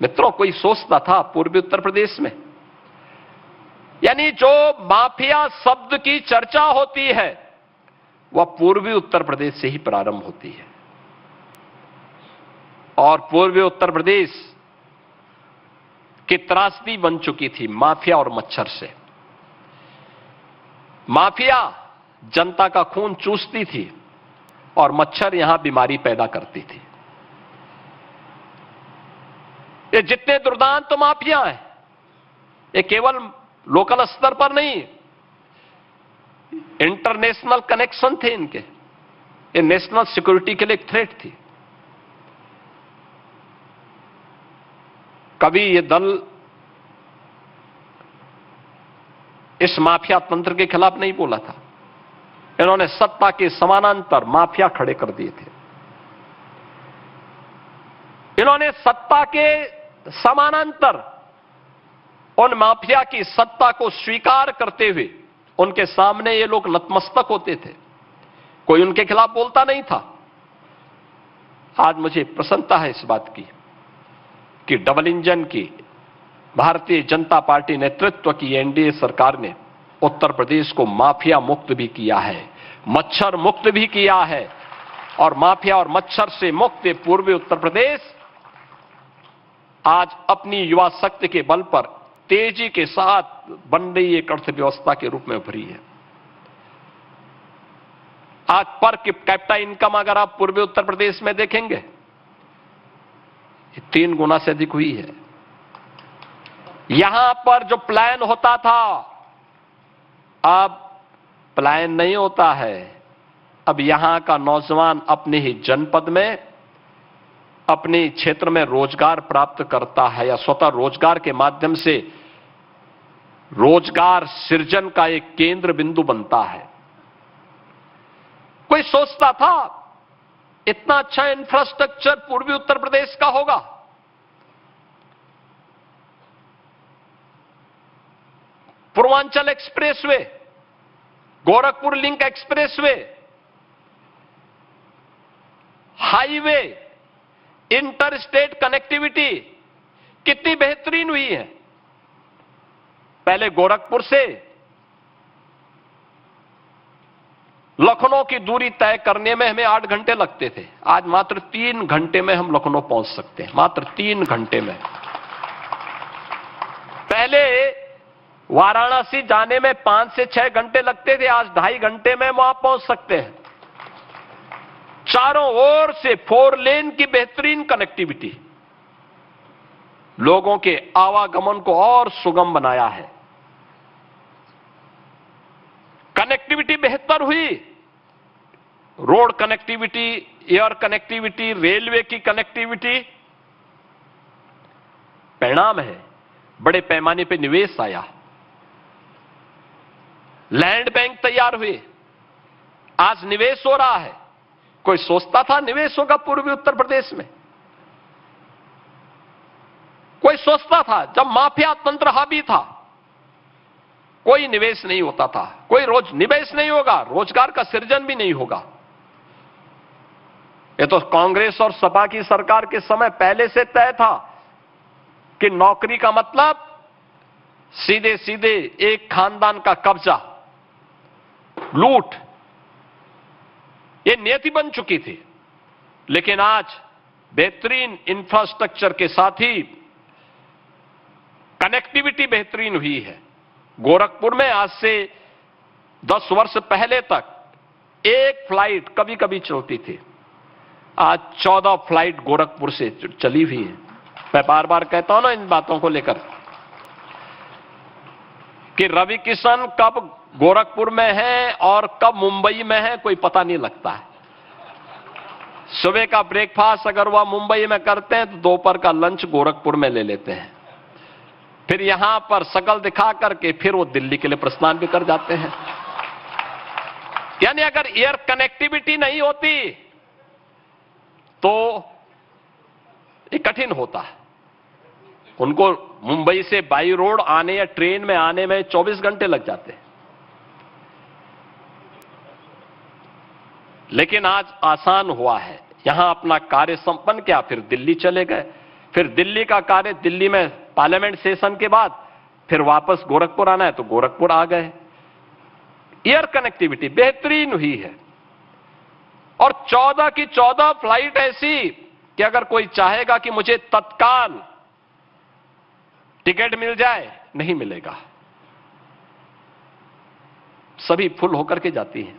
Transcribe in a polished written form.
मित्रों, कोई सोचता था पूर्वी उत्तर प्रदेश में? यानी जो माफिया शब्द की चर्चा होती है वह पूर्वी उत्तर प्रदेश से ही प्रारंभ होती है। और पूर्वी उत्तर प्रदेश की त्रासदी बन चुकी थी माफिया और मच्छर से। माफिया जनता का खून चूसती थी और मच्छर यहां बीमारी पैदा करती थी। ये जितने दुर्दांत माफिया हैं, ये केवल लोकल स्तर पर नहीं, इंटरनेशनल कनेक्शन थे इनके। ये नेशनल सिक्योरिटी के लिए एक थ्रेट थी। कभी ये दल इस माफिया तंत्र के खिलाफ नहीं बोला था। इन्होंने सत्ता के समानांतर माफिया खड़े कर दिए थे। इन्होंने सत्ता के समानांतर उन माफिया की सत्ता को स्वीकार करते हुए उनके सामने ये लोग नतमस्तक होते थे। कोई उनके खिलाफ बोलता नहीं था। आज मुझे प्रसन्नता है इस बात की कि डबल इंजन की भारतीय जनता पार्टी नेतृत्व की एनडीए सरकार ने उत्तर प्रदेश को माफिया मुक्त भी किया है, मच्छर मुक्त भी किया है। और माफिया और मच्छर से मुक्त पूर्वी उत्तर प्रदेश आज अपनी युवा शक्ति के बल पर तेजी के साथ बन रही एक अर्थव्यवस्था के रूप में उभरी है। आज पर कैपिटा इनकम अगर आप पूर्वी उत्तर प्रदेश में देखेंगे, ये 3 गुना से अधिक हुई है। यहां पर जो प्लान होता था, अब प्लान नहीं होता है। अब यहां का नौजवान अपने ही जनपद में, अपने क्षेत्र में रोजगार प्राप्त करता है या स्वतः रोजगार के माध्यम से रोजगार सृजन का एक केंद्र बिंदु बनता है। कोई सोचता था इतना अच्छा इंफ्रास्ट्रक्चर पूर्वी उत्तर प्रदेश का होगा? Purvanchal expressway, Gorakhpur link expressway, highway, inter state connectivity कितनी बेहतरीन हुई है। पहले गोरखपुर से लखनऊ की दूरी तय करने में हमें 8 घंटे लगते थे। आज मात्र 3 घंटे में हम लखनऊ पहुंच सकते हैं, मात्र 3 घंटे में। पहले वाराणसी जाने में 5 से 6 घंटे लगते थे, आज 2.5 घंटे में वहां पहुंच सकते हैं। चारों ओर से 4 लेन की बेहतरीन कनेक्टिविटी लोगों के आवागमन को और सुगम बनाया है। कनेक्टिविटी बेहतर हुई, road connectivity, air connectivity, railway की कनेक्टिविटी। परिणाम है बड़े पैमाने पर निवेश आया, लैंड बैंक तैयार हुए, आज निवेश हो रहा है। कोई सोचता था निवेश होगा पूर्वी उत्तर प्रदेश में? कोई सोचता था? जब माफिया तंत्र हावी था कोई निवेश नहीं होता था। कोई निवेश नहीं होगा, रोजगार का सृजन भी नहीं होगा। ये तो कांग्रेस और सपा की सरकार के समय पहले से तय था कि नौकरी का मतलब सीधे सीधे एक खानदान का कब्जा, लूट, ये नियति बन चुकी थी। लेकिन आज बेहतरीन इंफ्रास्ट्रक्चर के साथ ही कनेक्टिविटी बेहतरीन हुई है। गोरखपुर में आज से 10 वर्ष पहले तक एक फ्लाइट कभी कभी चलती थी, आज 14 फ्लाइट गोरखपुर से चली हुई है। मैं बार बार कहता हूं ना इन बातों को लेकर कि रवि किशन कब गोरखपुर में है और कब मुंबई में है कोई पता नहीं लगता है। सुबह का ब्रेकफास्ट अगर वह मुंबई में करते हैं तो दोपहर का लंच गोरखपुर में ले लेते हैं, फिर यहां पर शकल दिखा करके फिर वो दिल्ली के लिए प्रस्थान भी कर जाते हैं। यानी अगर एयर कनेक्टिविटी नहीं होती तो ये कठिन होता है। उनको मुंबई से बाई रोड आने या ट्रेन में आने में 24 घंटे लग जाते हैं। लेकिन आज आसान हुआ है, यहां अपना कार्य संपन्न किया, फिर दिल्ली चले गए, फिर दिल्ली का कार्य, दिल्ली में पार्लियामेंट सेशन के बाद फिर वापस गोरखपुर आना है तो गोरखपुर आ गए। एयर कनेक्टिविटी बेहतरीन हुई है और 14 की 14 फ्लाइट ऐसी कि अगर कोई चाहेगा कि मुझे तत्काल टिकट मिल जाए, नहीं मिलेगा, सभी फुल होकर के जाती हैं।